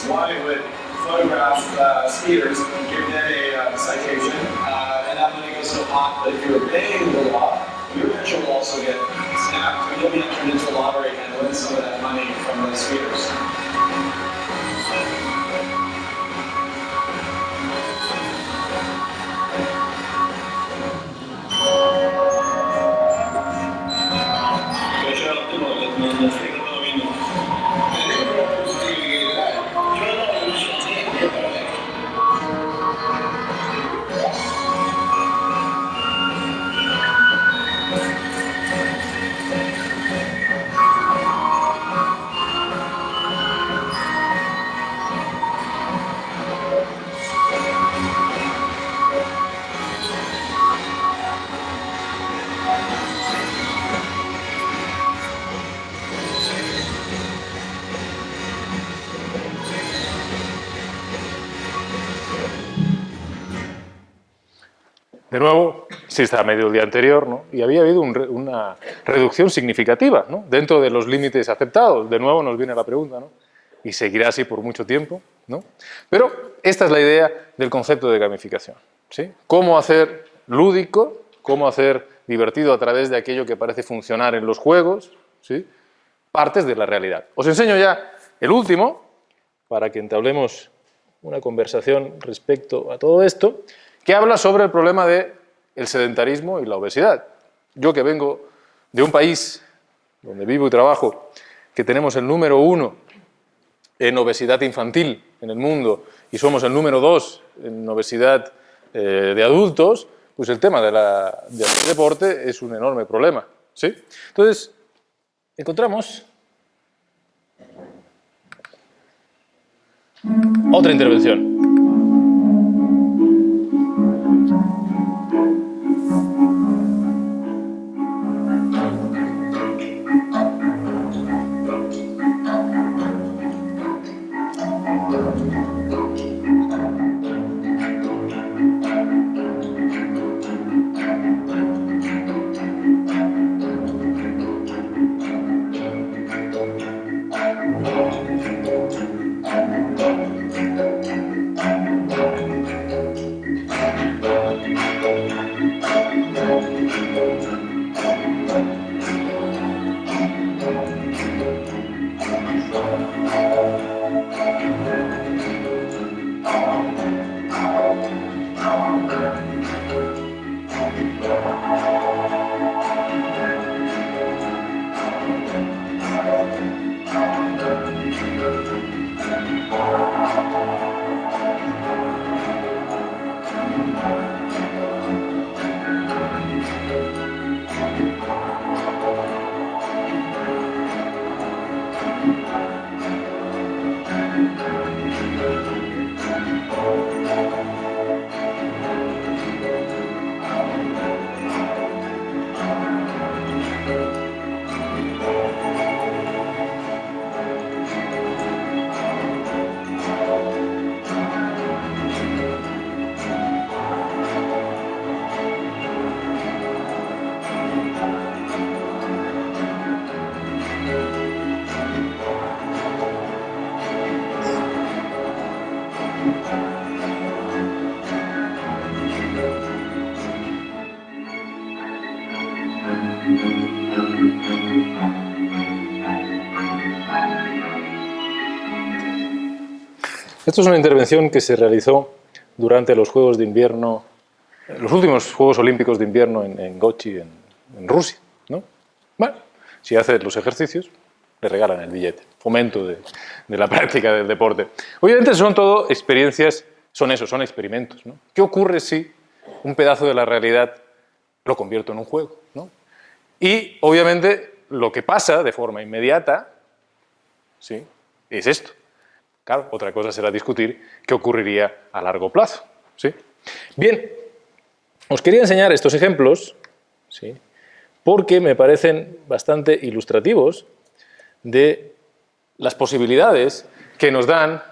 One, it would photograph speeders, give them a citation, and that money goes to a pot. But if you're obeying the law, your picture will also get snapped, and you'll be entered into a lottery and win some of that money from those speeders. De nuevo, sí está a medio el día anterior, ¿no? Y había habido una reducción significativa, ¿no? Dentro de los límites aceptados. De nuevo nos viene la pregunta, ¿no? Y seguirá así por mucho tiempo, ¿no? Pero esta es la idea del concepto de gamificación, ¿sí? Cómo hacer lúdico, cómo hacer divertido a través de aquello que parece funcionar en los juegos, ¿sí? Partes de la realidad. Os enseño ya el último, para que entablemos una conversación respecto a todo esto, que habla sobre el problema del sedentarismo y la obesidad. Yo que vengo de un país donde vivo y trabajo, que tenemos el número 1 en obesidad infantil en el mundo y somos el número 2 en obesidad de adultos, pues el tema del deporte es un enorme problema, ¿sí? Entonces, encontramos otra intervención. Esto es una intervención que se realizó durante los Juegos de Invierno, los últimos Juegos Olímpicos de Invierno en Sochi, en Rusia, ¿no? Bueno, si hace los ejercicios, le regalan el billete. Fomento de la práctica del deporte. Obviamente son todo experiencias, son experimentos, ¿no? ¿Qué ocurre si un pedazo de la realidad lo convierto en un juego, ¿no? Y obviamente lo que pasa de forma inmediata, ¿sí?, es esto. Claro, otra cosa será discutir qué ocurriría a largo plazo, ¿sí? Bien, os quería enseñar estos ejemplos, ¿sí?, porque me parecen bastante ilustrativos de las posibilidades que nos dan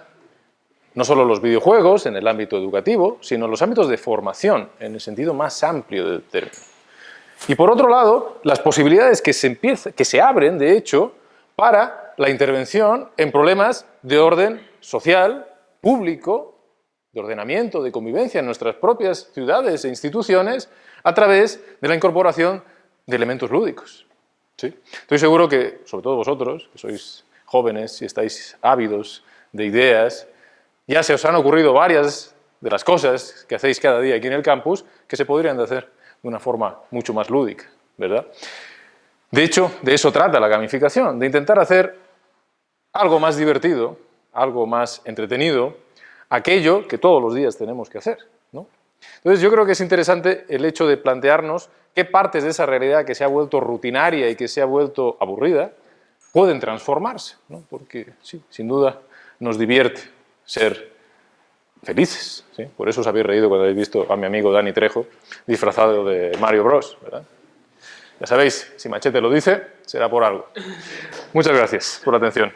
no solo los videojuegos en el ámbito educativo, sino los ámbitos de formación en el sentido más amplio del término. Y por otro lado, las posibilidades que se abren, de hecho, para la intervención en problemas de orden social, público, de ordenamiento, de convivencia en nuestras propias ciudades e instituciones, a través de la incorporación de elementos lúdicos, ¿sí? Estoy seguro que, sobre todo vosotros, que sois jóvenes y estáis ávidos de ideas, ya se os han ocurrido varias de las cosas que hacéis cada día aquí en el campus que se podrían hacer de una forma mucho más lúdica, ¿verdad? De hecho, de eso trata la gamificación, de intentar hacer algo más divertido, algo más entretenido, aquello que todos los días tenemos que hacer, ¿no? Entonces yo creo que es interesante el hecho de plantearnos qué partes de esa realidad que se ha vuelto rutinaria y que se ha vuelto aburrida pueden transformarse, ¿no? Porque sí, sin duda nos divierte ser felices, ¿sí? Por eso os habéis reído cuando habéis visto a mi amigo Dani Trejo disfrazado de Mario Bros, ¿verdad? Ya sabéis, si Machete lo dice, será por algo. Muchas gracias por la atención.